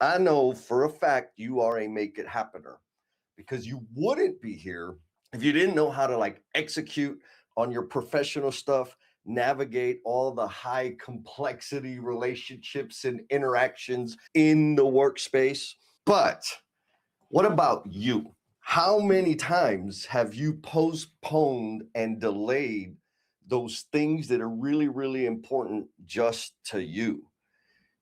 I know for a fact you are a make it happener, because you wouldn't be here if you didn't know how to like execute on your professional stuff, navigate all the high complexity relationships and interactions in the workspace. But what about you? How many times have you postponed and delayed those things that are really, really important just to you?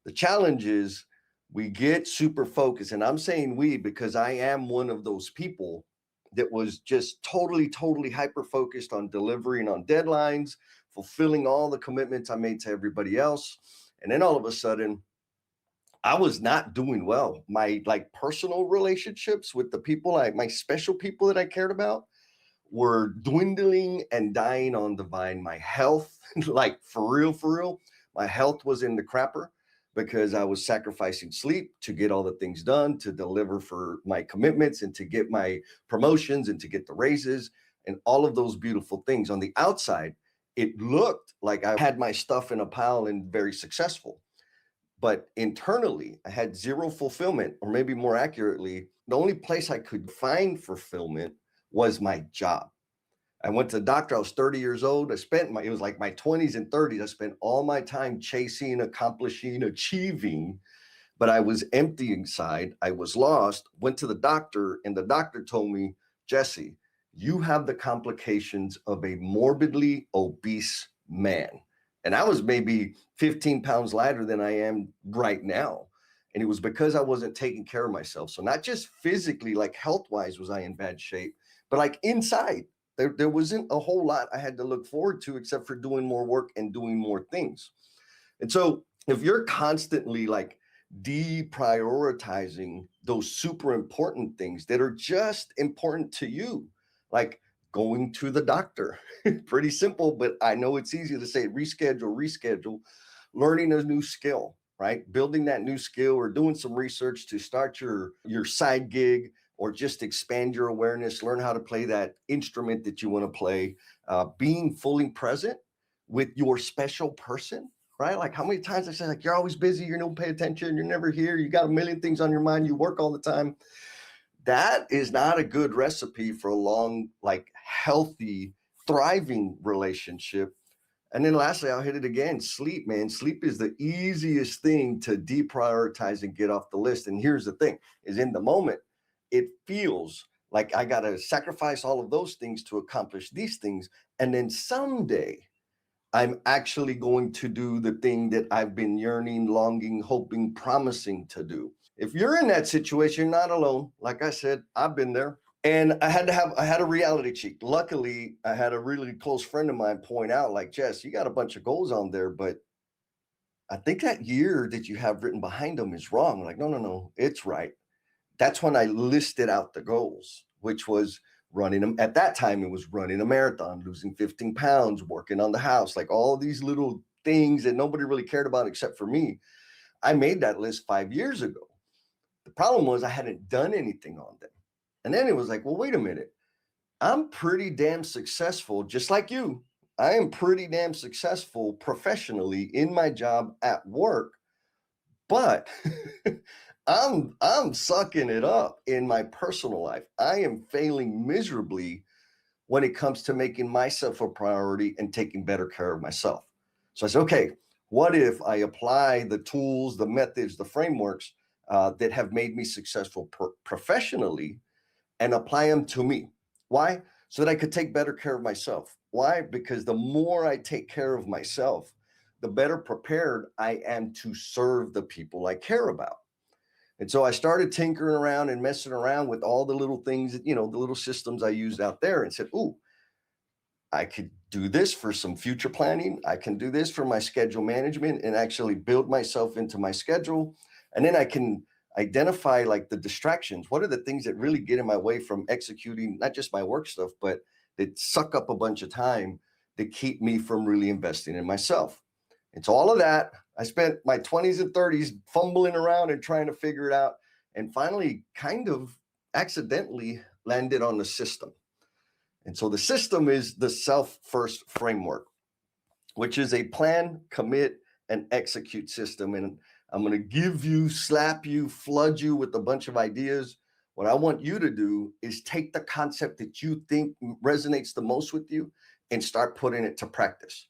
The challenge is we get super focused, and I'm saying we because I am one of those people that was just totally hyper focused on delivering on deadlines, fulfilling all the commitments I made to everybody else. And then all of a sudden, I was not doing well. My like personal relationships with the people, my special people that I cared about, were dwindling and dying on the vine. My health, like for real, my health was in the crapper because I was sacrificing sleep to get all the things done, to deliver for my commitments and to get my promotions and to get the raises and all of those beautiful things. On the outside, it looked like I had my stuff in a pile and very successful. But internally, I had zero fulfillment, or maybe more accurately, the only place I could find fulfillment was my job. I went to the doctor. I was 30 years old. It was like my 20s and 30s. I spent all my time chasing, accomplishing, achieving, but I was empty inside. I was lost. Went to the doctor, and the doctor told me, Jesse, you have the complications of a morbidly obese man. And I was maybe 15 pounds lighter than I am right now. And it was because I wasn't taking care of myself. So not just physically, like health-wise, was I in bad shape, but like inside, there wasn't a whole lot I had to look forward to except for doing more work and doing more things. And so if you're constantly like deprioritizing those super important things that are just important to you, like going to the doctor, pretty simple, but I know it's easy to say reschedule, learning a new skill, right? Building that new skill or doing some research to start your side gig, or just expand your awareness, learn how to play that instrument that you want to play, being fully present with your special person, right? Like how many times I say, like, you're always busy, you don't pay attention, you're never here, you got a million things on your mind, you work all the time. That is not a good recipe for a long, like healthy, thriving relationship. And then lastly, I'll hit it again. Sleep, man. Sleep is the easiest thing to deprioritize and get off the list. And here's the thing, is in the moment, it feels like I got to sacrifice all of those things to accomplish these things. And then someday I'm actually going to do the thing that I've been yearning, longing, hoping, promising to do. If you're in that situation, you're not alone. Like I said, I've been there. And I had a reality check. Luckily, I had a really close friend of mine point out, like, Jess, you got a bunch of goals on there, but I think that year that you have written behind them is wrong. I'm like, no, it's right. That's when I listed out the goals, which was running them. At that time, it was running a marathon, losing 15 pounds, working on the house, like all these little things that nobody really cared about except for me. I made that list 5 years ago. The problem was I hadn't done anything on them. And then it was like, well, wait a minute. I'm pretty damn successful, just like you. I am pretty damn successful professionally in my job at work, but I'm sucking it up in my personal life. I am failing miserably when it comes to making myself a priority and taking better care of myself. So I said, okay, what if I apply the tools, the methods, the frameworks that have made me successful professionally and apply them to me? Why? So that I could take better care of myself. Why? Because the more I take care of myself, the better prepared I am to serve the people I care about. And so I started tinkering around and messing around with all the little things, that, the little systems I used out there, and said, ooh, I could do this for some future planning. I can do this for my schedule management and actually build myself into my schedule. And then I can identify like the distractions. What are the things that really get in my way from executing not just my work stuff, but that suck up a bunch of time that keep me from really investing in myself? And so all of that, I spent my 20s and 30s fumbling around and trying to figure it out, and finally kind of accidentally landed on the system. And so the system is the self-first framework, which is a plan, commit, and execute system. And I'm going to give you, slap you, flood you with a bunch of ideas. What I want you to do is take the concept that you think resonates the most with you and start putting it to practice.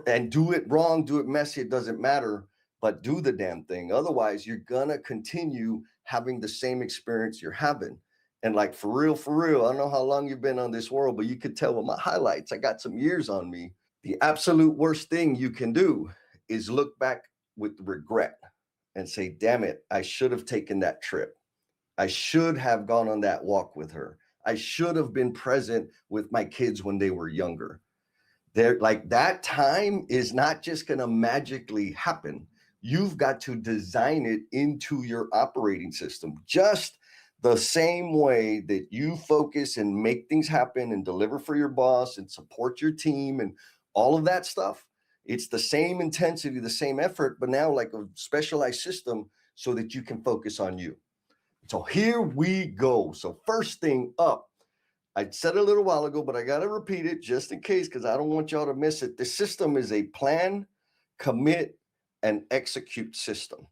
And do it wrong, do it messy, it doesn't matter, but do the damn thing. Otherwise, you're going to continue having the same experience you're having. And like, for real, I don't know how long you've been on this world, but you could tell with my highlights, I got some years on me. The absolute worst thing you can do is look back with regret and say, damn it, I should have taken that trip. I should have gone on that walk with her. I should have been present with my kids when they were younger. They're like, that time is not just going to magically happen. You've got to design it into your operating system, just the same way that you focus and make things happen and deliver for your boss and support your team and all of that stuff. It's the same intensity, the same effort, but now like a specialized system so that you can focus on you. So here we go. So first thing up, I said a little while ago, but I got to repeat it just in case, because I don't want y'all to miss it. The system is a plan, commit, and execute system.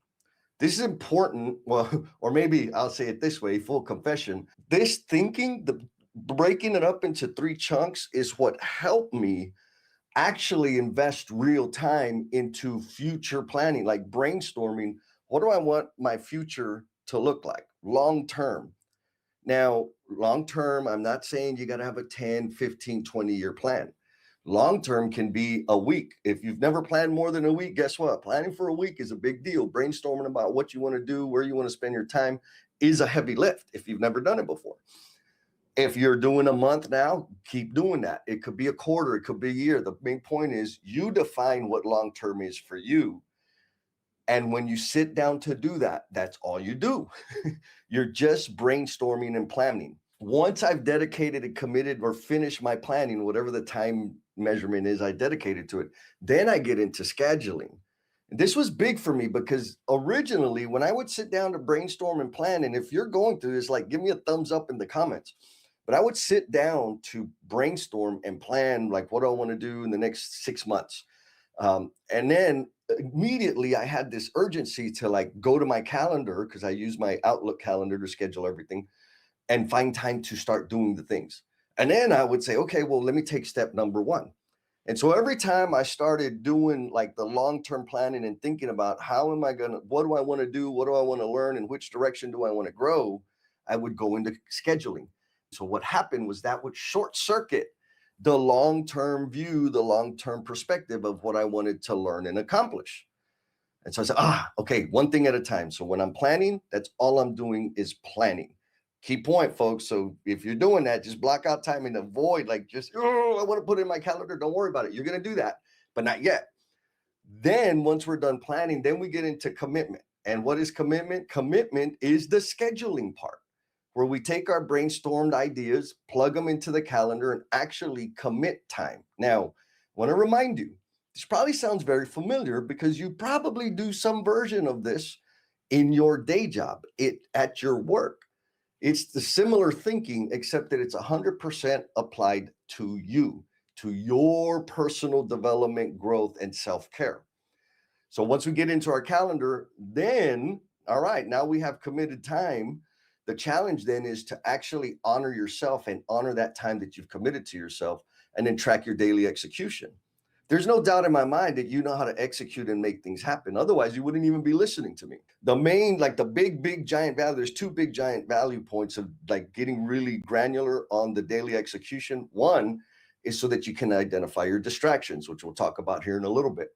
This is important. Well, or maybe I'll say it this way, full confession. This thinking, the breaking it up into 3 chunks is what helped me actually invest real time into future planning, like brainstorming. What do I want my future to look like long term? Now, long term, I'm not saying you got to have a 10, 15, 20-year plan. Long term can be a week. If you've never planned more than a week, guess what? Planning for a week is a big deal. Brainstorming about what you want to do, where you want to spend your time is a heavy lift if you've never done it before. If you're doing a month now, keep doing that. It could be a quarter, it could be a year. The main point is you define what long term is for you. And when you sit down to do that, that's all you do. You're just brainstorming and planning. Once I've dedicated and committed or finished my planning, whatever the time measurement is I dedicated to it, then I get into scheduling. This was big for me because originally when I would sit down to brainstorm and plan, and if you're going through this, like, give me a thumbs up in the comments. But I would sit down to brainstorm and plan, like, what do I want to do in the next 6 months? And then immediately I had this urgency to like go to my calendar, because I use my Outlook calendar to schedule everything, and find time to start doing the things. And then I would say, okay, well, let me take step number 1. And so every time I started doing like the long-term planning and thinking about what do I want to do? What do I want to learn? And which direction do I want to grow? I would go into scheduling. So what happened was that would short circuit the long-term view, the long-term perspective of what I wanted to learn and accomplish. And so I said, okay, one thing at a time. So when I'm planning, that's all I'm doing is planning. Key point, folks. So if you're doing that, just block out time and avoid like just, I want to put it in my calendar. Don't worry about it. You're going to do that, but not yet. Then once we're done planning, then we get into commitment. And what is commitment? Commitment is the scheduling part, where we take our brainstormed ideas, plug them into the calendar, and actually commit time. Now, I want to remind you, this probably sounds very familiar because you probably do some version of this in your day job, at your work. It's the similar thinking, except that it's 100% applied to you, to your personal development, growth, and self-care. So once we get into our calendar, then, all right, now we have committed time. The challenge then is to actually honor yourself and honor that time that you've committed to yourself, and then track your daily execution. There's no doubt in my mind that you know how to execute and make things happen. Otherwise, you wouldn't even be listening to me. The main, like the big giant value, there's 2 big giant value points of like getting really granular on the daily execution. One is so that you can identify your distractions, which we'll talk about here in a little bit.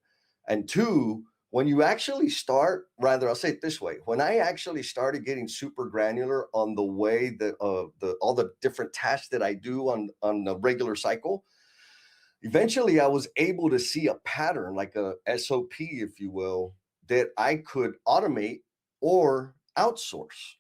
And 2, when you actually start, rather, I'll say it this way, when I actually started getting super granular on the way that all the different tasks that I do on a regular cycle, eventually I was able to see a pattern, like a SOP, if you will, that I could automate or outsource,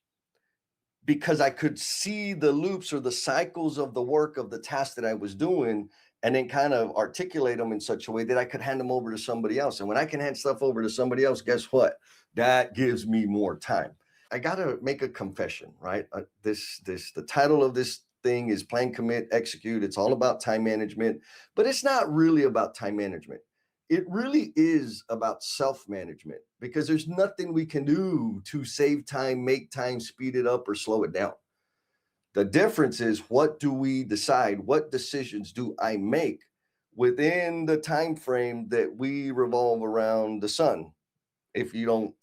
because I could see the loops or the cycles of the work of the task that I was doing, and then kind of articulate them in such a way that I could hand them over to somebody else. And when I can hand stuff over to somebody else, guess what? That gives me more time. I got to make a confession, right? The title of this thing is Plan, Commit, Execute. It's all about time management, but it's not really about time management. it really is about self-management, because there's nothing we can do to save time, make time, speed it up, or slow it down. The difference is, what do we decide? What decisions do I make within the time frame that we revolve around the sun? If you don't,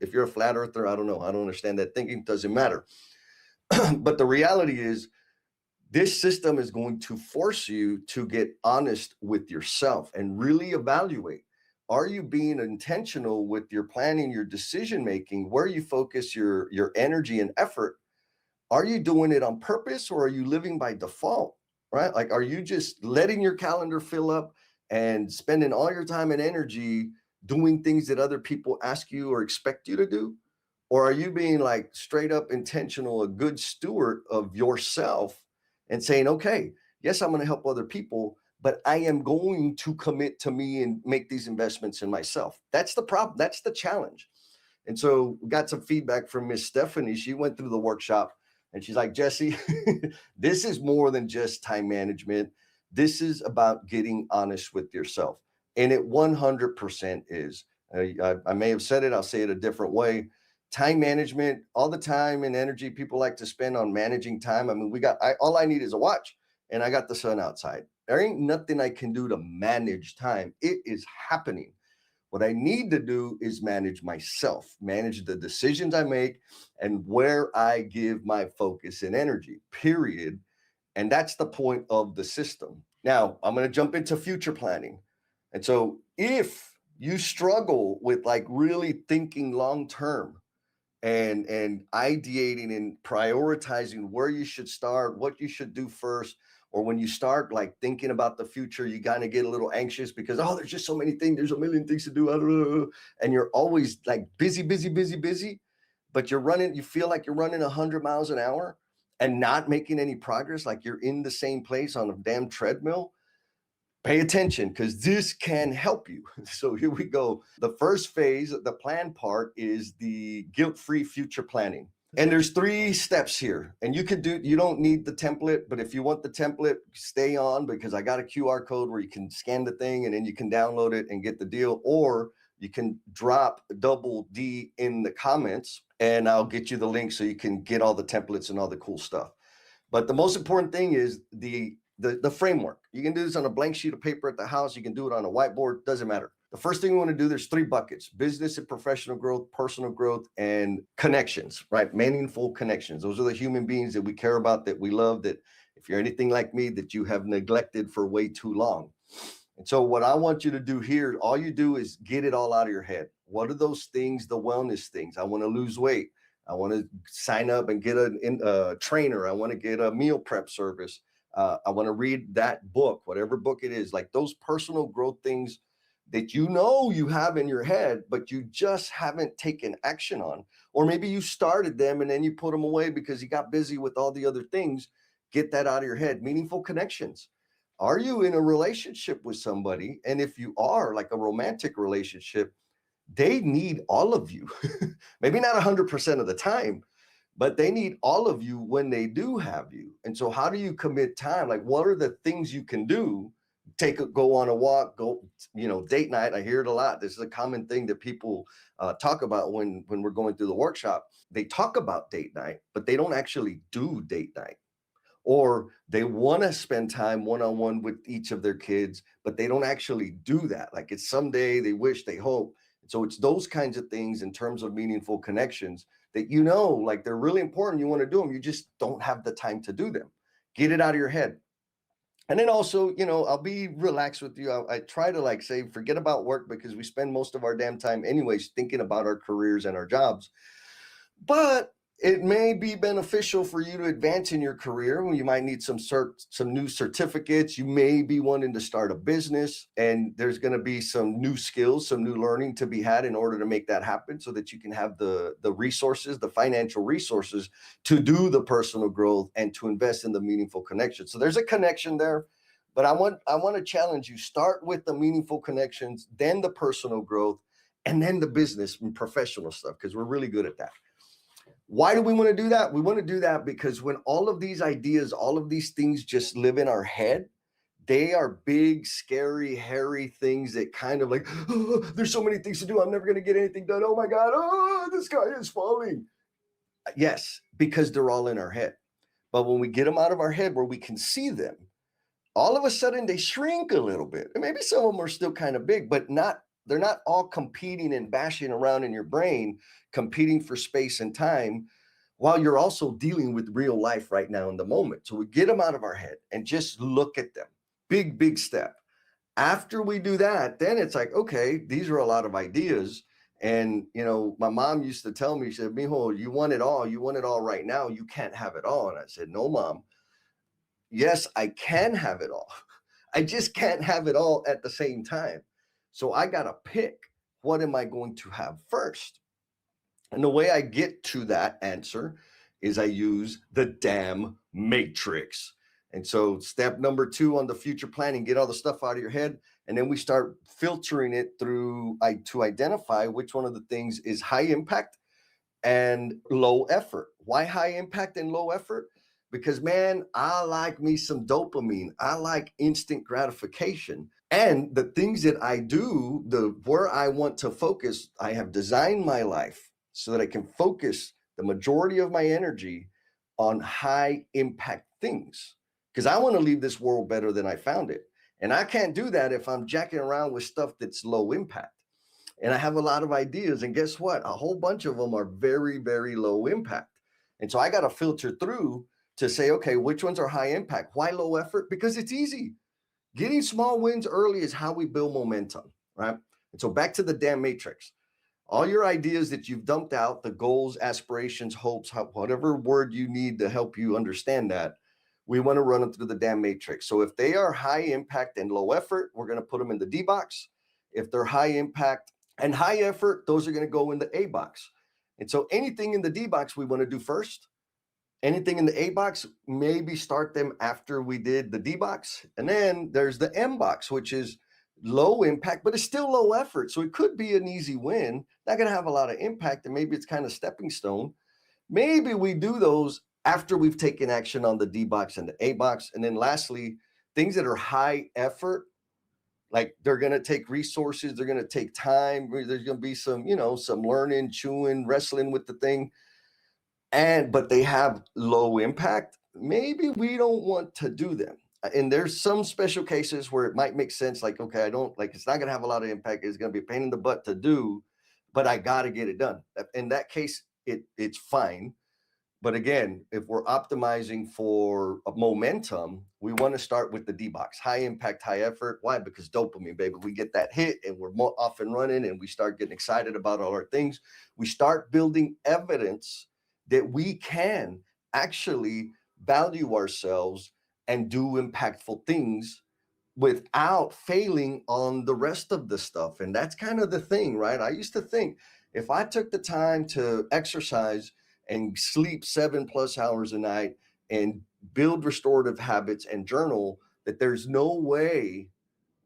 if you're a flat earther, I don't know. I don't understand that thinking. Doesn't matter. But the reality is, this system is going to force you to get honest with yourself and really evaluate. Are you being intentional with your planning, your decision making, where you focus your energy and effort? Are you doing it on purpose, or are you living by default? Right? Like, are you just letting your calendar fill up and spending all your time and energy doing things that other people ask you or expect you to do? Or are you being like straight up intentional, a good steward of yourself, and saying, okay, yes, I'm going to help other people, but I am going to commit to me and make these investments in myself? That's the problem. That's the challenge. And so we got some feedback from Miss Stephanie. She went through the workshop and she's like, Jesse, this is more than just time management. This is about getting honest with yourself. And it 100% is. I may have said it, I'll say it a different way. Time management, all the time and energy people like to spend on managing time. I mean, all I need is a watch, and I got the sun outside. There ain't nothing I can do to manage time. It is happening. What I need to do is manage myself, manage the decisions I make and where I give my focus and energy, period. And that's the point of the system. Now, I'm going to jump into future planning. And so if you struggle with like really thinking long term and ideating and prioritizing where you should start, what you should do first, or when you start like thinking about the future, you kind of get a little anxious because, oh, there's just so many things, there's a million things to do, and you're always like busy, but you feel like you're running 100 miles an hour and not making any progress, like you're in the same place on a damn treadmill. Pay attention, because this can help you. So here we go. The first phase, the plan part, is the guilt-free future planning. And there's 3 steps here, and you don't need the template, but if you want the template, stay on, because I got a QR code where you can scan the thing and then you can download it and get the deal, or you can drop double D in the comments and I'll get you the link so you can get all the templates and all the cool stuff. But the most important thing is the framework. You can do this on a blank sheet of paper at the house. You can do it on a whiteboard. Doesn't matter. The first thing we want to do, there's 3 buckets: business and professional growth, personal growth, and connections, right? Meaningful connections. Those are the human beings that we care about, that we love, that if you're anything like me, that you have neglected for way too long. And so what I want you to do here, all you do is get it all out of your head. What are those things, the wellness things? I want to lose weight. I want to sign up and get a trainer. I want to get a meal prep service. I want to read that book, whatever book it is, like those personal growth things that you have in your head, but you just haven't taken action on. Or maybe you started them and then you put them away because you got busy with all the other things. Get that out of your head. Meaningful connections. Are you in a relationship with somebody? And if you are, like a romantic relationship, they need all of you. Maybe not 100% of the time, but they need all of you when they do have you. And so how do you commit time? Like, what are the things you can do? Go on a walk, date night. I hear it a lot. This is a common thing that people talk about when we're going through the workshop. They talk about date night, but they don't actually do date night. Or they want to spend time one-on-one with each of their kids, but they don't actually do that. Like, it's someday, they wish, they hope. So it's those kinds of things in terms of meaningful connections that, like, they're really important. You want to do them. You just don't have the time to do them. Get it out of your head. And then also, I'll be relaxed with you. I try to like say, forget about work, because we spend most of our damn time anyways thinking about our careers and our jobs. But it may be beneficial for you to advance in your career. You might need some new certificates. You may be wanting to start a business, and there's going to be some new skills, some new learning to be had in order to make that happen, so that you can have the resources, the financial resources to do the personal growth and to invest in the meaningful connection. So there's a connection there. But I want to challenge you. Start with the meaningful connections, then the personal growth, and then the business and professional stuff, because we're really good at that. Why do we want to do that? We want to do that because when all of these ideas, all of these things just live in our head, they are big, scary, hairy things that kind of like, oh, there's so many things to do. I'm never going to get anything done. Oh my God. Oh, the sky is falling. Yes, because they're all in our head. But when we get them out of our head where we can see them, all of a sudden they shrink a little bit. And maybe some of them are still kind of big, but they're not all competing and bashing around in your brain, competing for space and time, while you're also dealing with real life right now in the moment. So we get them out of our head and just look at them. Big, big step. After we do that, then it's like, okay, these are a lot of ideas. And, my mom used to tell me, she said, Mijo, you want it all right now. You can't have it all. And I said, no, Mom. Yes, I can have it all. I just can't have it all at the same time. So I got to pick, what am I going to have first? And the way I get to that answer is I use the damn matrix. And so step number 2 on the future planning, get all the stuff out of your head. And then we start filtering it through to identify which one of the things is high impact and low effort. Why high impact and low effort? Because, man, I like me some dopamine. I like instant gratification. And the things that I do, where I want to focus, I have designed my life so that I can focus the majority of my energy on high impact things. Because I want to leave this world better than I found it. And I can't do that if I'm jacking around with stuff that's low impact. And I have a lot of ideas. And guess what? A whole bunch of them are very, very low impact. And so I got to filter through to say, okay, which ones are high impact? Why low effort? Because it's easy. Getting small wins early is how we build momentum, right? And so back to the damn matrix. All your ideas that you've dumped out, the goals, aspirations, hopes, whatever word you need to help you understand that, we want to run them through the damn matrix. So if they are high impact and low effort, we're going to put them in the D box. If they're high impact and high effort, those are going to go in the A box. And so anything in the D box we want to do first. Anything in the A box, maybe start them after we did the D box. And then there's the M box, which is low impact, but it's still low effort. So it could be an easy win. Not going to have a lot of impact, and maybe it's kind of stepping stone. Maybe we do those after we've taken action on the D box and the A box. And then lastly, things that are high effort, like they're going to take resources, they're going to take time. There's going to be some, some learning, chewing, wrestling with the thing. But they have low impact. Maybe we don't want to do them. And there's some special cases where it might make sense. Like, okay, it's not going to have a lot of impact. It's going to be a pain in the butt to do, but I got to get it done. In that case, it's fine. But again, if we're optimizing for momentum, we want to start with the D box, high impact, high effort. Why? Because dopamine, baby, we get that hit and we're more off and running and we start getting excited about all our things. We start building evidence that we can actually value ourselves and do impactful things without failing on the rest of the stuff. And that's kind of the thing, right? I used to think if I took the time to exercise and sleep 7+ hours a night and build restorative habits and journal, that there's no way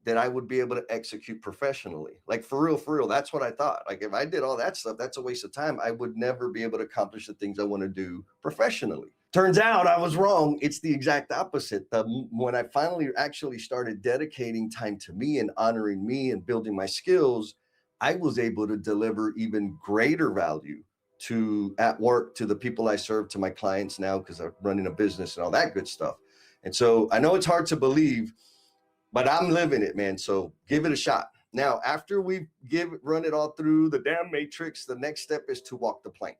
that I would be able to execute professionally. Like for real, that's what I thought. Like if I did all that stuff, that's a waste of time. I would never be able to accomplish the things I want to do professionally. Turns out I was wrong. It's the exact opposite. When I finally actually started dedicating time to me and honoring me and building my skills, I was able to deliver even greater value at work, to the people I serve, to my clients now, because I'm running a business and all that good stuff. And so I know it's hard to believe, but I'm living it, man. So give it a shot. Now, after we run it all through the damn matrix, the next step is to walk the plank.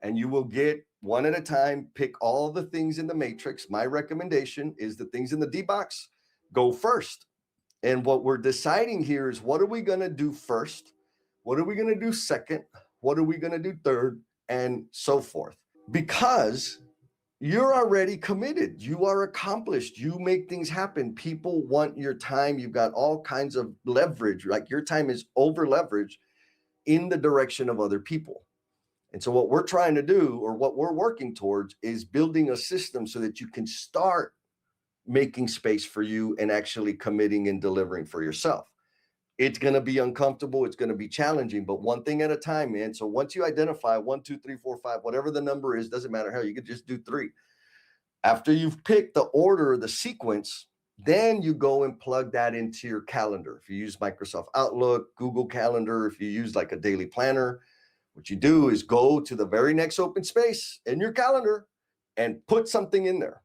And you will get one at a time, pick all the things in the matrix. My recommendation is the things in the D box go first. And what we're deciding here is, what are we going to do first? What are we going to do second? What are we going to do third? And so forth. Because you're already committed. You are accomplished. You make things happen. People want your time. You've got all kinds of leverage. Like your time is over leveraged in the direction of other people. And so what we're trying to do, or what we're working towards, is building a system so that you can start making space for you and actually committing and delivering for yourself. It's going to be uncomfortable. It's going to be challenging, but one thing at a time, man. So once you identify 1, 2, 3, 4, 5, whatever the number is, doesn't matter how, you could just do 3. After you've picked the order, the sequence, Then you go and plug that into your calendar. If you use Microsoft Outlook, Google Calendar, if you use like a daily planner, what you do is go to the very next open space in your calendar and put something in there.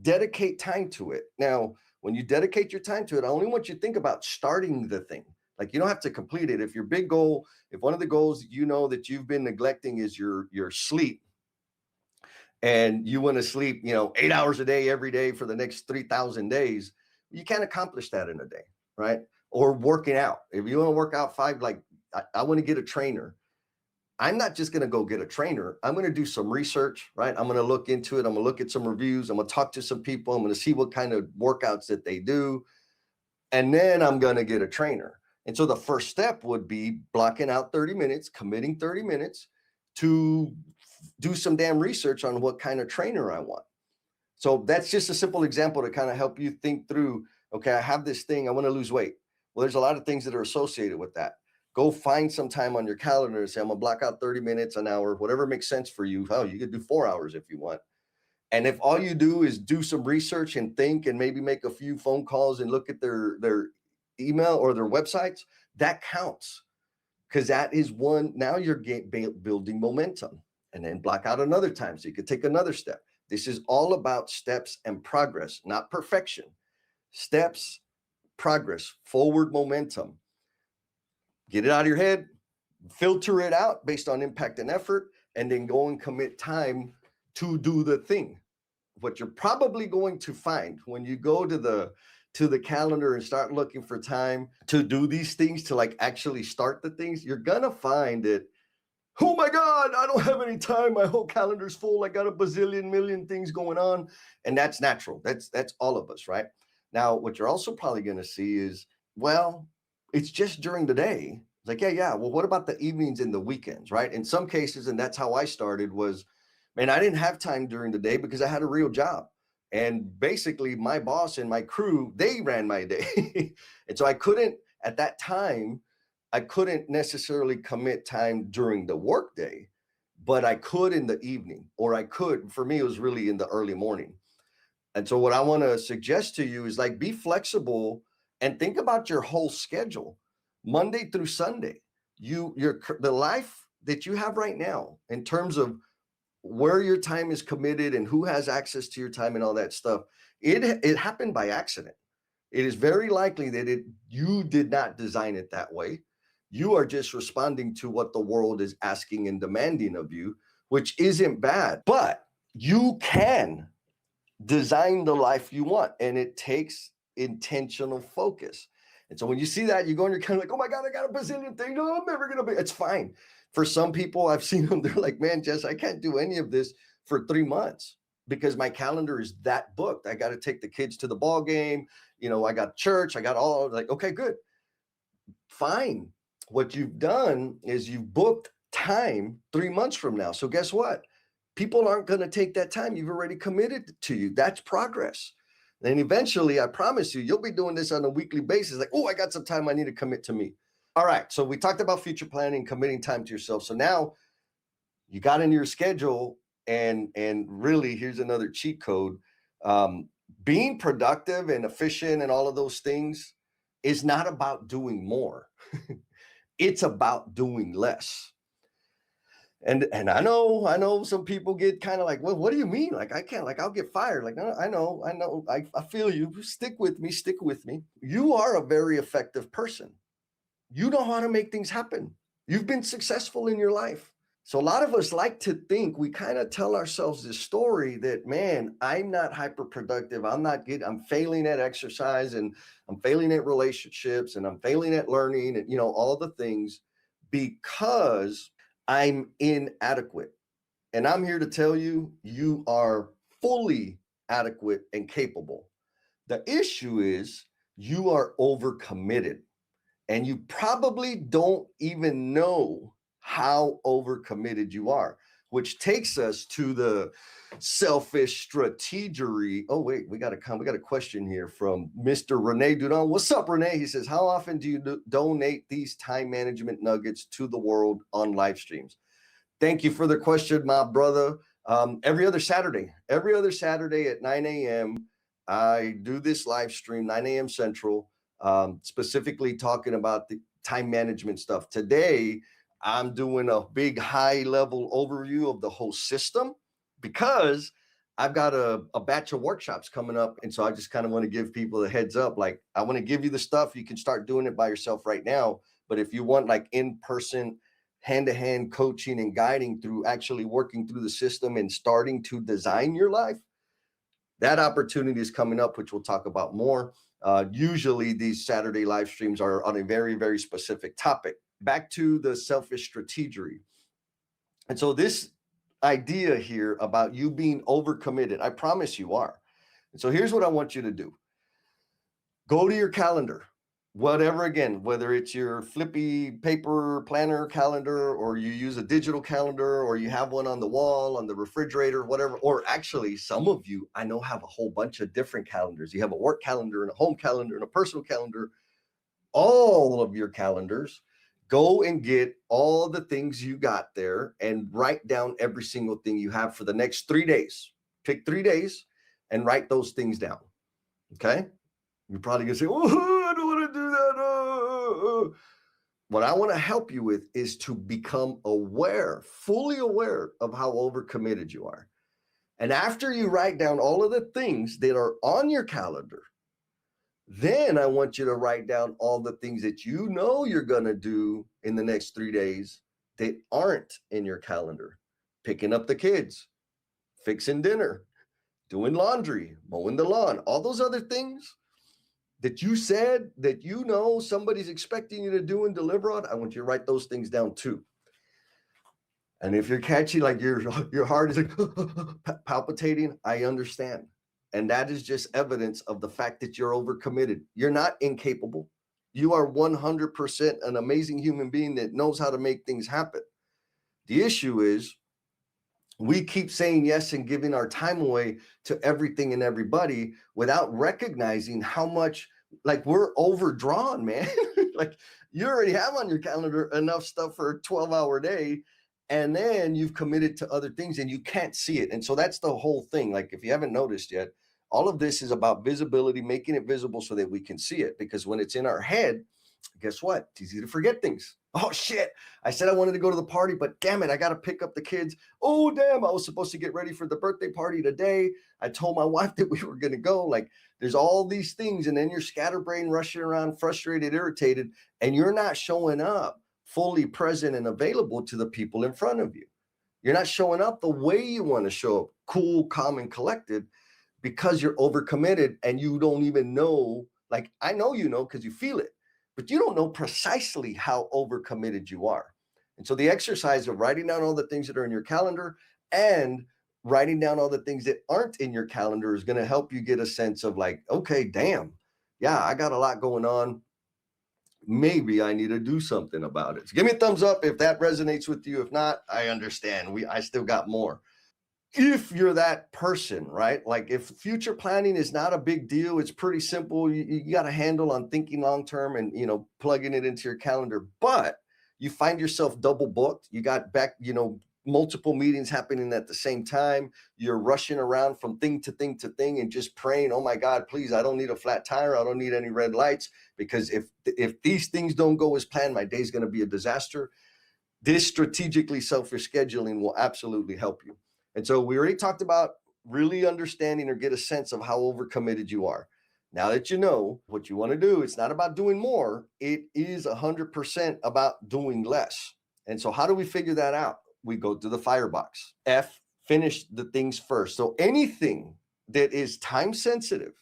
Dedicate time to it. Now, when you dedicate your time to it, I only want you to think about starting the thing. Like, you don't have to complete it. If your big goal, if one of the goals you know that you've been neglecting is your sleep, and you want to sleep, 8 hours a day every day for the next 3,000 days, you can't accomplish that in a day, right? Or working out. If you want to work out I want to get a trainer. I'm not just going to go get a trainer. I'm going to do some research, right? I'm going to look into it. I'm going to look at some reviews. I'm going to talk to some people. I'm going to see what kind of workouts that they do. And then I'm going to get a trainer. And so the first step would be blocking out 30 minutes, committing 30 minutes to do some damn research on what kind of trainer I want. So that's just a simple example to kind of help you think through, okay, I have this thing, I want to lose weight. Well, there's a lot of things that are associated with that. Go find some time on your calendar and say, I'm gonna block out 30 minutes, an hour, whatever makes sense for you. Oh, you could do 4 hours if you want. And if all you do is do some research and think and maybe make a few phone calls and look at their email or their websites, that counts. Because that is one, now you're building momentum. And then block out another time so you could take another step. This is all about steps and progress, not perfection. Steps, progress, forward momentum. Get it out of your head, filter it out based on impact and effort, and then go and commit time to do the thing. What you're probably going to find when you go to the calendar and start looking for time to do these things, to like actually start the things, you're gonna find that, oh my God, I don't have any time. My whole calendar's full. I got a bazillion million things going on. And that's natural. That's all of us, right? Now, what you're also probably going to see is, well, it's just during the day. It's like, yeah. Well, what about the evenings and the weekends, right? In some cases, and that's how I started, was, man, I didn't have time during the day because I had a real job. And basically my boss and my crew, they ran my day. And so I couldn't, at that time, I couldn't necessarily commit time during the workday, but I could in the evening, or I could, for me, it was really in the early morning. And so what I want to suggest to you is, like, be flexible and think about your whole schedule, Monday through Sunday. The life that you have right now, in terms of where your time is committed and who has access to your time and all that stuff, it happened by accident. It is very likely that you did not design it that way. You are just responding to what the world is asking and demanding of you, which isn't bad, but you can design the life you want, and it takes intentional focus. And so when you see that, you go and you're kind of like, oh my God, I got a bazillion things. No, I'm never going to be. It's fine. For some people, I've seen them, they're like, man, Jess, I can't do any of this for 3 months because my calendar is that booked. I got to take the kids to the ball game. I got church. I got all, like, okay, good. Fine. What you've done is you've booked time 3 months from now. So guess what? People aren't going to take that time. You've already committed to you. That's progress. And eventually, I promise you, you'll be doing this on a weekly basis. Like, oh, I got some time I need to commit to me. All right. So we talked about future planning, committing time to yourself. So now you got into your schedule, and really, here's another cheat code. Being productive and efficient and all of those things is not about doing more. It's about doing less. And I know some people get kind of like, well, what do you mean? Like, I can't, like, I'll get fired. Like, no, I know. I feel you. Stick with me. You are a very effective person. You know how to make things happen. You've been successful in your life. So a lot of us like to think, we kind of tell ourselves this story that, man, I'm not hyper productive. I'm failing at exercise, and I'm failing at relationships, and I'm failing at learning, and, all the things, because I'm inadequate. And I'm here to tell you, you are fully adequate and capable. The issue is you are overcommitted, and you probably don't even know how overcommitted you are, which takes us to the selfish strategery. Oh, wait, we got a question here from Mr. Rene Dudon. What's up, Rene? He says, how often do you donate these time management nuggets to the world on live streams? Thank you for the question, my brother. Every other Saturday at 9 a.m., I do this live stream, 9 a.m. Central, specifically talking about the time management stuff. Today, I'm doing a big high level overview of the whole system because I've got a batch of workshops coming up. And so I just kind of want to give people a heads up. Like, I want to give you the stuff. You can start doing it by yourself right now. But if you want like in-person, hand-to-hand coaching and guiding through actually working through the system and starting to design your life, that opportunity is coming up, which we'll talk about more. Usually these Saturday live streams are on a very, very specific topic. Back to the selfish strategery. And so this idea here about you being overcommitted, I promise you are. And so here's what I want you to do. Go to your calendar, whatever, again, whether it's your flippy paper planner calendar, or you use a digital calendar, or you have one on the wall, on the refrigerator, whatever. Or actually, some of you I know have a whole bunch of different calendars. You have a work calendar and a home calendar and a personal calendar. All of your calendars, go and get all the things you got there and write down every single thing you have for the next 3 days. Pick 3 days and write those things down. Okay. You're probably gonna say, oh, I don't want to do that. What I want to help you with is to become aware, fully aware of how overcommitted you are. And after you write down all of the things that are on your calendar, then I want you to write down all the things that you know you're going to do in the next 3 days that aren't in your calendar. Picking up the kids, fixing dinner, doing laundry, mowing the lawn, all those other things that you said that you know somebody's expecting you to do and deliver on. I want you to write those things down too. And if you're catchy, like your heart is like palpitating, I understand. And that is just evidence of the fact that you're overcommitted. You're not incapable. You are 100% an amazing human being that knows how to make things happen. The issue is we keep saying yes and giving our time away to everything and everybody without recognizing how much, like, we're overdrawn, man. Like, you already have on your calendar enough stuff for a 12-hour day, and then you've committed to other things and you can't see it. And so that's the whole thing. Like, if you haven't noticed yet, all of this is about visibility, making it visible so that we can see it. Because when it's in our head, guess what? It's easy to forget things. Oh shit, I said I wanted to go to the party, but damn it, I got to pick up the kids. Oh damn, I was supposed to get ready for the birthday party today. I told my wife that we were going to go. Like, there's all these things, and then you're scatterbrained, rushing around, frustrated, irritated, and you're not showing up fully present and available to the people in front of you. You're not showing up the way you want to show up, cool, calm, and collected, because you're overcommitted and you don't even know. Like, I know you know because you feel it, but you don't know precisely how overcommitted you are. And so the exercise of writing down all the things that are in your calendar and writing down all the things that aren't in your calendar is going to help you get a sense of, like, okay, damn, yeah, I got a lot going on. Maybe I need to do something about it. So give me a thumbs up if that resonates with you. If not, I understand. I still got more. If you're that person, right? Like, if future planning is not a big deal, it's pretty simple. You got a handle on thinking long-term and, plugging it into your calendar, but you find yourself double booked. You got multiple meetings happening at the same time. You're rushing around from thing to thing to thing and just praying, oh my God, please, I don't need a flat tire. I don't need any red lights, because if these things don't go as planned, my day's going to be a disaster. This strategically selfish scheduling will absolutely help you. And so we already talked about really understanding or get a sense of how overcommitted you are. Now that you know what you want to do, it's not about doing more. It is 100% about doing less. And so how do we figure that out? We go to the Firebox. F, finish the things first. So anything that is time sensitive,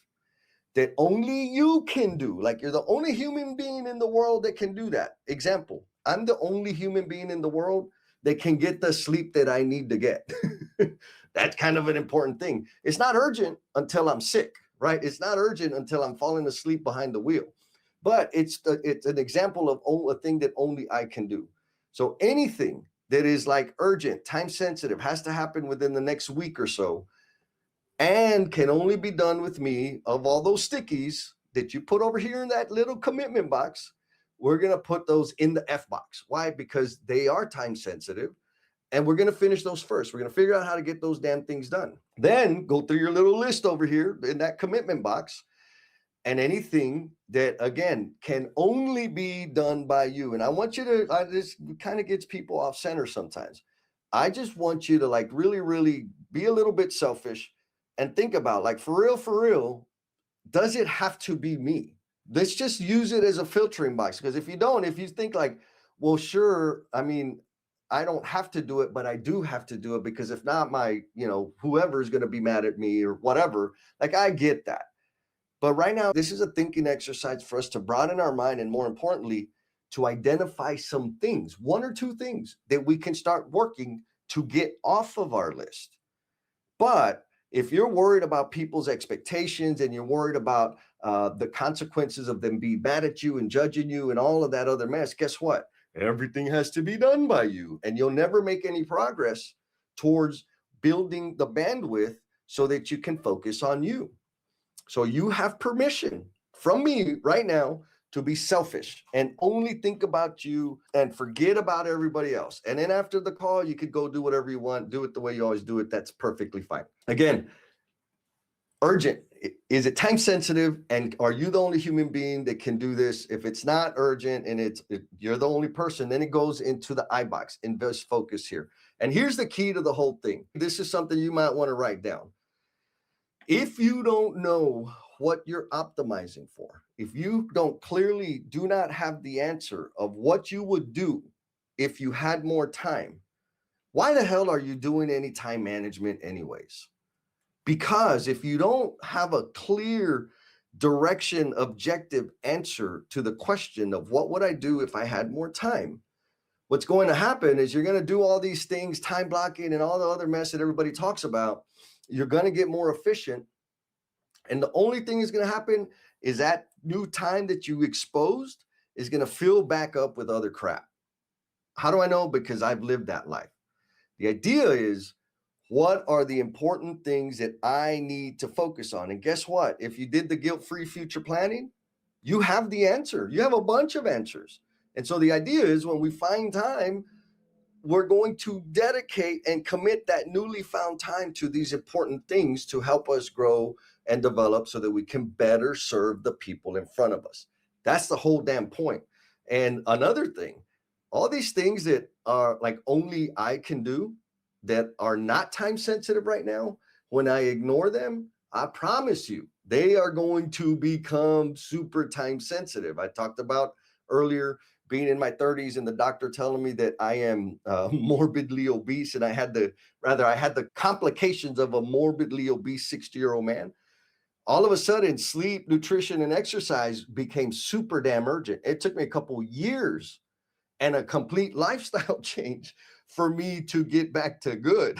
that only you can do, like, you're the only human being in the world that can do that. Example, I'm the only human being in the world that can get the sleep that I need to get. That's kind of an important thing. It's not urgent until I'm sick, right? It's not urgent until I'm falling asleep behind the wheel. But it's an example of a thing that only I can do. So anything that is like urgent, time sensitive, has to happen within the next week or so, and can only be done with me, of all those stickies that you put over here in that little commitment box, we're going to put those in the F box. Why? Because they are time sensitive, and we're going to finish those first. We're going to figure out how to get those damn things done. Then go through your little list over here in that commitment box, and anything that, again, can only be done by you. And I want you to, this kind of gets people off center sometimes. I just want you to like really, really be a little bit selfish and think about, like, for real, does it have to be me? Let's just use it as a filtering box. Because if you don't, if you think like, well, sure, I mean, I don't have to do it, but I do have to do it because if not, my, whoever is going to be mad at me or whatever. Like, I get that. But right now, this is a thinking exercise for us to broaden our mind and, more importantly, to identify some things, one or two things that we can start working to get off of our list. But if you're worried about people's expectations and you're worried about the consequences of them being mad at you and judging you and all of that other mess, guess what? Everything has to be done by you, and you'll never make any progress towards building the bandwidth so that you can focus on you. So you have permission from me right now to be selfish and only think about you and forget about everybody else. And then after the call, you could go do whatever you want, do it the way you always do it. That's perfectly fine. Again, urgent. Is it time sensitive? And are you the only human being that can do this? If it's not urgent and you're the only person, then it goes into the I box, invest focus here. And here's the key to the whole thing. This is something you might want to write down. If you don't know what you're optimizing for, if you do not have the answer of what you would do if you had more time, why the hell are you doing any time management anyways? Because if you don't have a clear direction, objective answer to the question of what would I do if I had more time, what's going to happen is you're going to do all these things, time blocking and all the other mess that everybody talks about. You're going to get more efficient. And the only thing that's going to happen is that new time that you exposed is going to fill back up with other crap. How do I know? Because I've lived that life. The idea is, what are the important things that I need to focus on? And guess what? If you did the guilt-free future planning, you have the answer. You have a bunch of answers. And so the idea is, when we find time, we're going to dedicate and commit that newly found time to these important things to help us grow and develop so that we can better serve the people in front of us. That's the whole damn point. And another thing, all these things that are like only I can do, that are not time sensitive right now, when I ignore them, I promise you, they are going to become super time sensitive. I talked about earlier being in my 30s and the doctor telling me that I am morbidly obese, and I had the complications of a morbidly obese 60-year-old man. All of a sudden, sleep, nutrition, and exercise became super damn urgent. It took me a couple years and a complete lifestyle change for me to get back to good.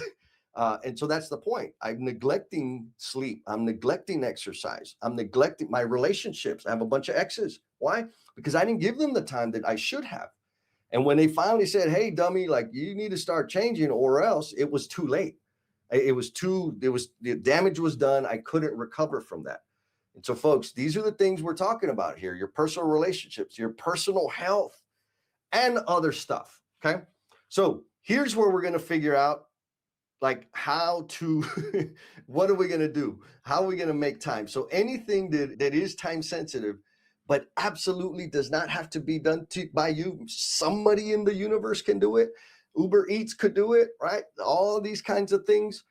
And so that's the point. I'm neglecting sleep. I'm neglecting exercise. I'm neglecting my relationships. I have a bunch of exes. Why? Because I didn't give them the time that I should have. And when they finally said, hey, dummy, like, you need to start changing or else, it was too late. The damage was done. I couldn't recover from that. And so, folks, these are the things we're talking about here: your personal relationships, your personal health, and other stuff. Okay. So here's where we're going to figure out, like, how to, what are we going to do? How are we going to make time? So anything that is time sensitive, but absolutely does not have to be done by you. Somebody in the universe can do it. Uber Eats could do it, right? All of these kinds of things.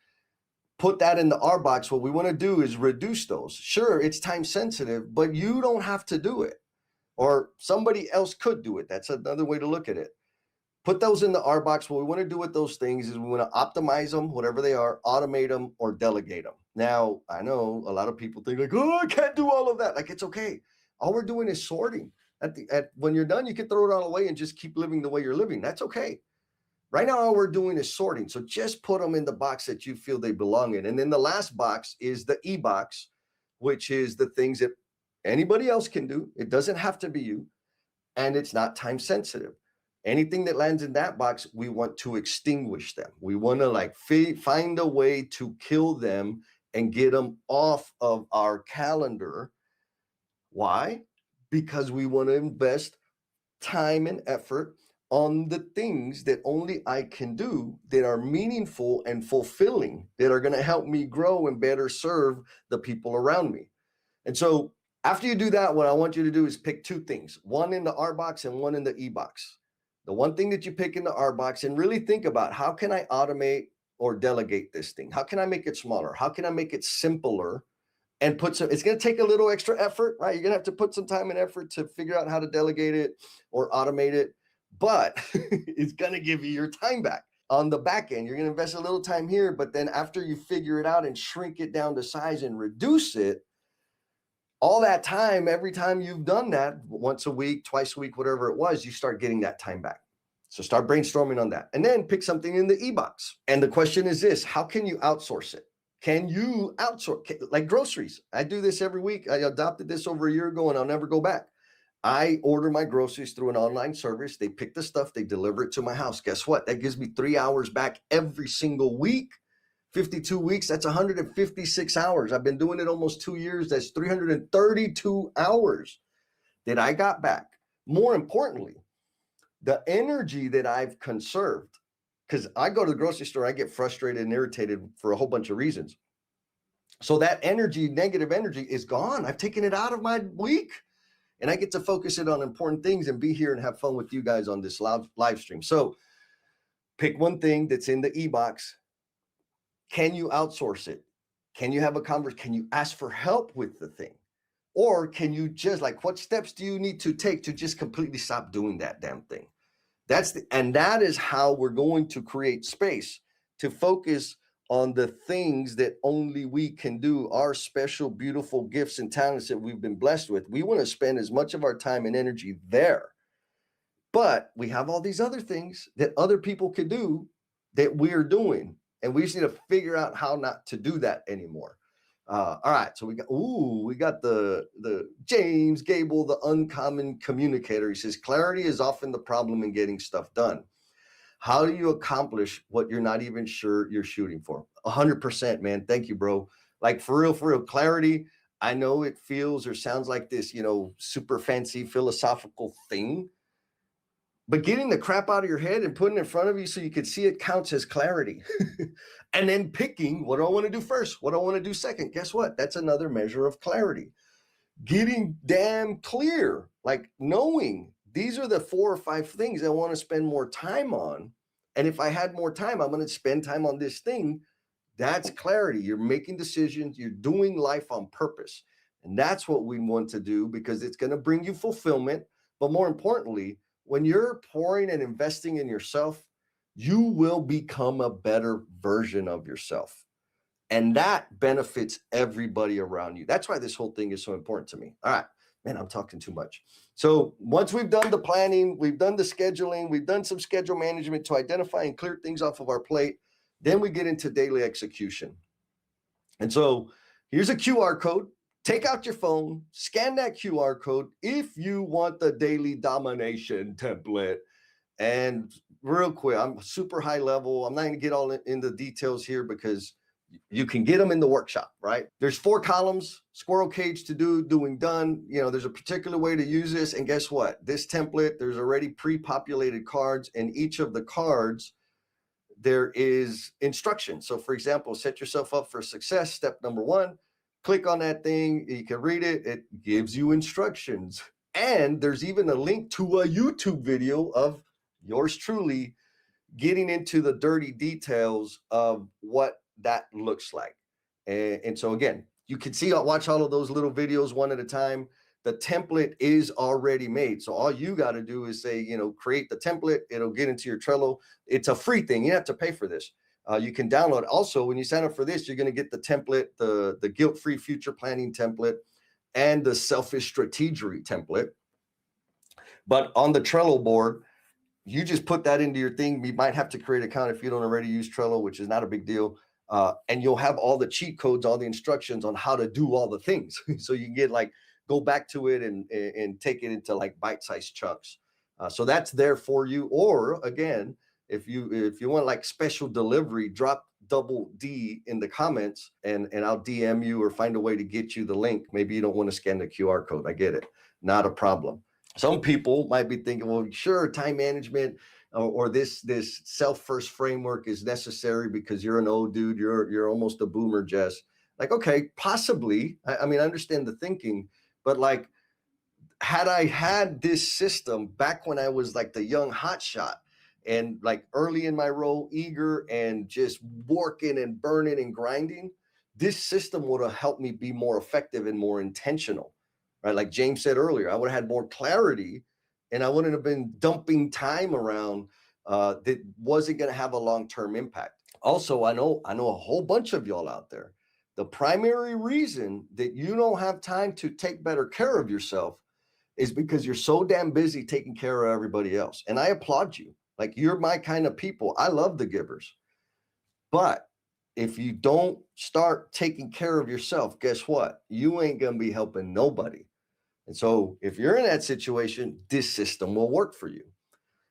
Put that in the R box. What we want to do is reduce those. Sure, it's time sensitive, but you don't have to do it, or somebody else could do it. That's another way to look at it. Put those in the R box. What we want to do with those things is we want to optimize them, whatever they are, automate them, or delegate them. Now, I know a lot of people think like, oh, I can't do all of that. Like, it's okay. All we're doing is sorting. When you're done, you can throw it all away and just keep living the way you're living. That's okay. Right now, all we're doing is sorting. So just put them in the box that you feel they belong in. And then the last box is the E box, which is the things that anybody else can do. It doesn't have to be you. And it's not time sensitive. Anything that lands in that box, we want to extinguish them. We want to find a way to kill them and get them off of our calendar. Why? Because we want to invest time and effort on the things that only I can do that are meaningful and fulfilling, that are going to help me grow and better serve the people around me. And so after you do that, what I want you to do is pick two things, one in the R box and one in the E box. The one thing that you pick in the R box, and really think about, how can I automate or delegate this thing? How can I make it smaller? How can I make it simpler? And put some, it's going to take a little extra effort, right? You're going to have to put some time and effort to figure out how to delegate it or automate it, but it's going to give you your time back. On the back end, you're going to invest a little time here, but then after you figure it out and shrink it down to size and reduce it, all that time, every time you've done that, once a week, twice a week, whatever it was, you start getting that time back. So start brainstorming on that, and then pick something in the e-box. And the question is this: how can you outsource it? Can you outsource, like groceries? I do this every week. I adopted this over a year ago and I'll never go back. I order my groceries through an online service. They pick the stuff, they deliver it to my house. Guess what? That gives me 3 hours back every single week. 52 weeks, that's 156 hours. I've been doing it almost 2 years. That's 332 hours that I got back. More importantly, the energy that I've conserved, because I go to the grocery store, I get frustrated and irritated for a whole bunch of reasons. So that energy, negative energy, is gone. I've taken it out of my week, and I get to focus it on important things and be here and have fun with you guys on this live stream. So pick one thing that's in the e-box. Can you outsource it? Can you have a conversation? Can you ask for help with the thing? Or can you just, like, what steps do you need to take to just completely stop doing that damn thing? And that is how we're going to create space to focus on the things that only we can do, our special, beautiful gifts and talents that we've been blessed with. We want to spend as much of our time and energy there. But we have all these other things that other people could do that we're doing. And we just need to figure out how not to do that anymore. All right, so we got the James Gable, the uncommon communicator. He says, clarity is often the problem in getting stuff done. How do you accomplish what you're not even sure you're shooting for? 100%, man. Thank you, bro. Like, for real, clarity. I know it feels or sounds like this, super fancy philosophical thing, but getting the crap out of your head and putting it in front of you so you can see it counts as clarity. And then picking, what do I want to do first? What do I want to do second? Guess what? That's another measure of clarity. Getting damn clear, like knowing these are the 4 or 5 things I want to spend more time on. And if I had more time, I'm going to spend time on this thing. That's clarity. You're making decisions. You're doing life on purpose. And that's what we want to do, because it's going to bring you fulfillment. But more importantly, when you're pouring and investing in yourself, you will become a better version of yourself. And that benefits everybody around you. That's why this whole thing is so important to me. All right, man, I'm talking too much. So once we've done the planning, we've done the scheduling, we've done some schedule management to identify and clear things off of our plate, then we get into daily execution. And so here's a QR code. Take out your phone, scan that QR code if you want the daily domination template. And real quick, I'm super high level. I'm not going to get all in the details here because you can get them in the workshop, right? There's 4 columns, squirrel cage, to do, doing, done. There's a particular way to use this. And guess what? This template, there's already pre-populated cards, and each of the cards, there is instruction. So for example, set yourself up for success. Step number 1, click on that thing. You can read it. It gives you instructions. And there's even a link to a YouTube video of yours truly getting into the dirty details of what that looks like. And so again, you can watch all of those little videos one at a time. The template is already made. So all you got to do is say, create the template. It'll get into your Trello. It's a free thing. You don't have to pay for this. You can download. Also, when you sign up for this, you're going to get the template, the guilt-free future planning template, and the selfish strategery template. But on the Trello board, you just put that into your thing. You might have to create an account if you don't already use Trello, which is not a big deal. And you'll have all the cheat codes, all the instructions on how to do all the things. So you can go back to it and take it into like bite-sized chunks. So that's there for you. Or again, if you want like special delivery, drop double D in the comments and I'll DM you or find a way to get you the link. Maybe you don't want to scan the QR code. I get it. Not a problem. Some people might be thinking, well, sure, time management or this self-first framework is necessary because you're an old dude, you're almost a boomer, Jess. Like, okay, possibly. I mean, I understand the thinking, but like, had I had this system back when I was like the young hotshot and like early in my role, eager and just working and burning and grinding, this system would have helped me be more effective and more intentional, right? Like James said earlier, I would have had more clarity and I wouldn't have been dumping time around that wasn't going to have a long-term impact. Also, I know a whole bunch of y'all out there. The primary reason that you don't have time to take better care of yourself is because you're so damn busy taking care of everybody else. And I applaud you. Like, you're my kind of people. I love the givers. But if you don't start taking care of yourself, guess what? You ain't going to be helping nobody. And so if you're in that situation, this system will work for you.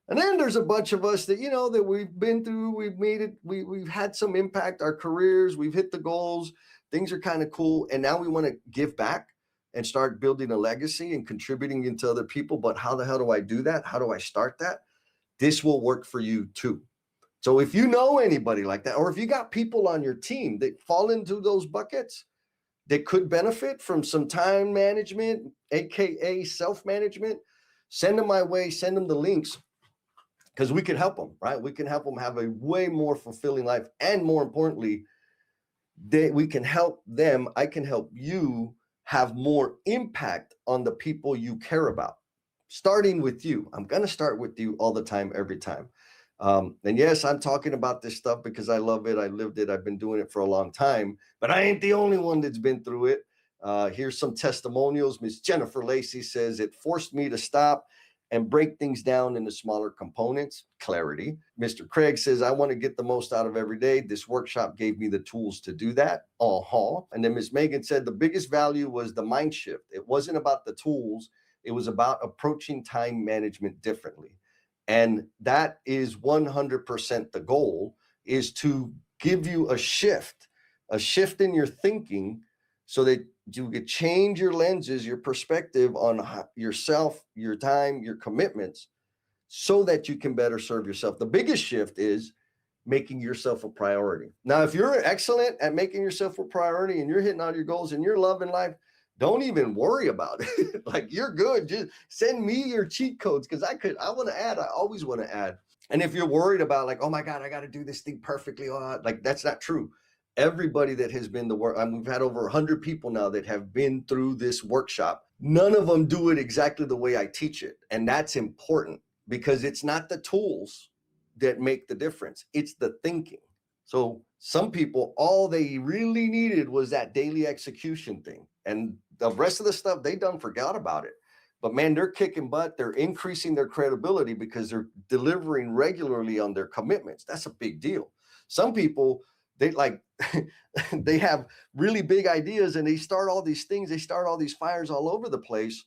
And then there's a bunch of us that, that we've been through, we've made it, we've had some impact, our careers, we've hit the goals, things are kind of cool. And now we want to give back and start building a legacy and contributing into other people. But how the hell do I do that? How do I start that? This will work for you too. So if you know anybody like that, or if you got people on your team that fall into those buckets that could benefit from some time management, AKA self-management, send them my way, send them the links, because we can help them, right? We can help them have a way more fulfilling life. And more importantly, we can help them. I can help you have more impact on the people you care about, starting with you. I'm going to start with you all the time, every time. And yes, I'm talking about this stuff because I love it. I lived it. I've been doing it for a long time, but I ain't the only one that's been through it. Here's some testimonials. Miss Jennifer Lacey says, it forced me to stop and break things down into smaller components. Clarity. Mr. Craig says, I want to get the most out of every day. This workshop gave me the tools to do that. And then Miss Megan said, the biggest value was the mind shift. It wasn't about the tools. It was about approaching time management differently. And that is 100% the goal, is to give you a shift in your thinking so that you could change your lenses, your perspective on yourself, your time, your commitments, so that you can better serve yourself. The biggest shift is making yourself a priority. Now, if you're excellent at making yourself a priority and you're hitting all your goals and you're loving life, don't even worry about it. Like, you're good. Just send me your cheat codes, because I want to add. I always want to add. And if you're worried about like, oh my God, I got to do this thing perfectly, like, that's not true. Everybody that has been we've had over 100 people now that have been through this workshop. None of them do it exactly the way I teach it. And that's important, because it's not the tools that make the difference. It's the thinking. So some people, all they really needed was that daily execution thing. And the rest of the stuff, they done forgot about it. But man, they're kicking butt. They're increasing their credibility because they're delivering regularly on their commitments. That's a big deal. Some people, they like, they have really big ideas and they start all these things. They start all these fires all over the place.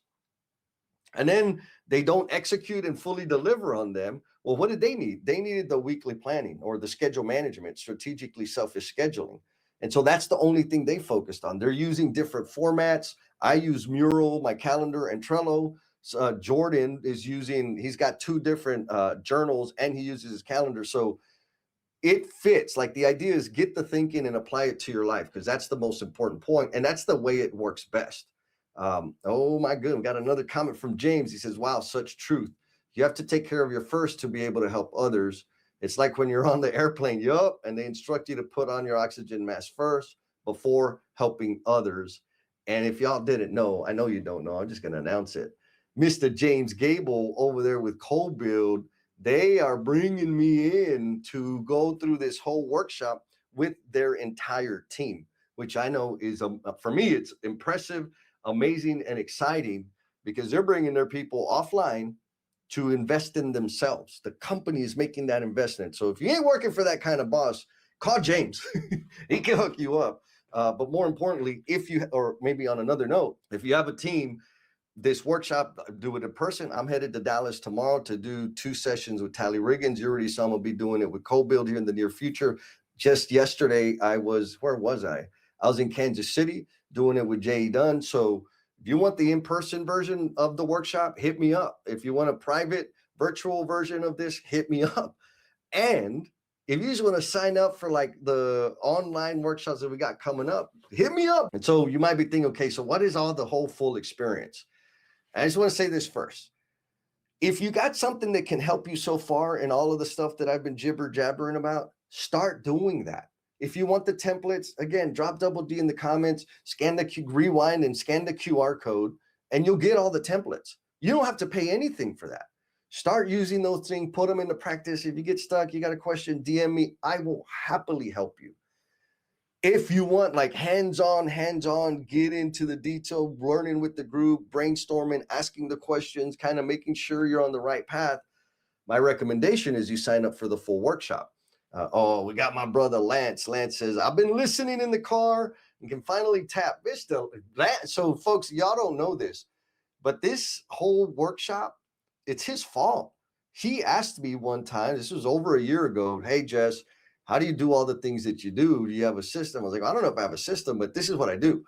And then they don't execute and fully deliver on them. Well, what did they need? They needed the weekly planning or the schedule management, strategically selfish scheduling. And so that's the only thing they focused on. They're using different formats. I use Mural, my calendar, and Trello. Jordan is he's got 2 different journals, and he uses his calendar. So it fits. Like, the idea is get the thinking and apply it to your life, because that's the most important point, and that's the way it works best. Oh my goodness, we got another comment from James. He says, wow, such truth. You have to take care of your first to be able to help others. It's like when you're on the airplane, and they instruct you to put on your oxygen mask first before helping others. And if y'all didn't know, I know you don't know, I'm just going to announce it. Mr. James Gable over there with Cold Build, they are bringing me in to go through this whole workshop with their entire team, which I know is, for me, it's impressive, amazing, and exciting, because they're bringing their people offline to invest in themselves. The company is making that investment. So if you ain't working for that kind of boss, call James. He can hook you up. But more importantly, or maybe on another note, if you have a team, this workshop, do it in person. I'm headed to Dallas tomorrow to do 2 sessions with Tally Riggins. You already saw me be doing it with Co-Build here in the near future. Just yesterday, where was I? I was in Kansas City doing it with Jay Dunn. So If you want the in-person version of the workshop, hit me up. If you want a private virtual version of this, hit me up. And if you just want to sign up for like the online workshops that we got coming up, hit me up. And so you might be thinking, okay, so what is all the whole full experience? I just want to say this first. If you got something that can help you so far in all of the stuff that I've been jibber jabbering about, start doing that. If you want the templates, again, drop double D in the comments, rewind and scan the QR code, and you'll get all the templates. You don't have to pay anything for that. Start using those things, put them into practice. If you get stuck, you got a question, DM me. I will happily help you. If you want like hands-on, get into the detail, learning with the group, brainstorming, asking the questions, kind of making sure you're on the right path, my recommendation is you sign up for the full workshop. We got my brother Lance. Lance says, I've been listening in the car and can finally tap. So folks, y'all don't know this, but this whole workshop, it's his fault. He asked me one time, this was over a year ago, hey, Jess, how do you do all the things that you do? Do you have a system? I was like, I don't know if I have a system, but this is what I do.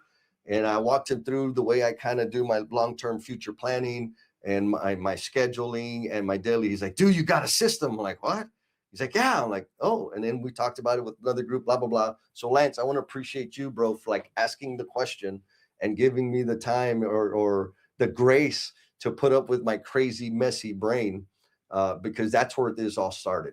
And I walked him through the way I kind of do my long-term future planning and my scheduling and my daily. He's like, dude, you got a system. I'm like, what? He's like, yeah. I'm like, oh. And then we talked about it with another group, blah, blah, blah. So Lance, I want to appreciate you, bro, for like asking the question and giving me the time or the grace to put up with my crazy, messy brain, because that's where this all started.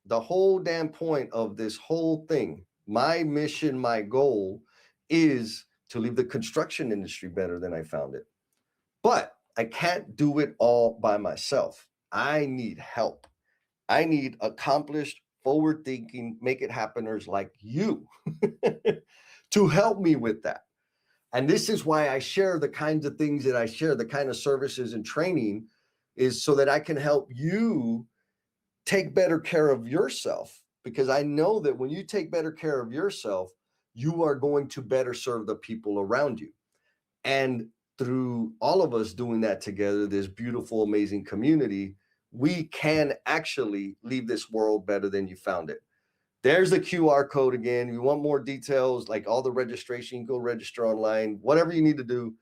The whole damn point of this whole thing, my mission, my goal is to leave the construction industry better than I found it. But I can't do it all by myself. I need help. I need accomplished, forward-thinking, make it happeners like you to help me with that. And this is why I share the kinds of things that I share, the kind of services and training, is so that I can help you take better care of yourself. Because I know that when you take better care of yourself, you are going to better serve the people around you. And through all of us doing that together, this beautiful, amazing community, we can actually leave this world better than you found it. There's the QR code again. If you want more details, like all the registration, you can go register online, whatever you need to do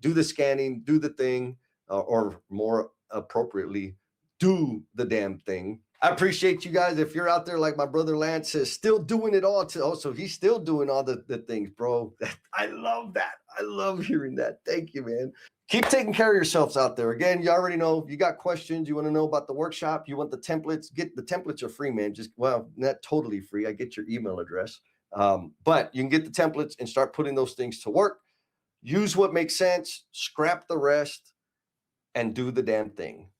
the scanning, do the thing, or more appropriately, do the damn thing. I appreciate you guys. If you're out there like my brother Lance is still doing it all, so he's still doing all the things, bro. I love that. I love hearing that. Thank you, man. Keep taking care of yourselves out there. Again, you already know, you got questions, you want to know about the workshop, you want the templates, get the templates are free, man. Not totally free. I get your email address. But you can get the templates and start putting those things to work. Use what makes sense, scrap the rest, and do the damn thing.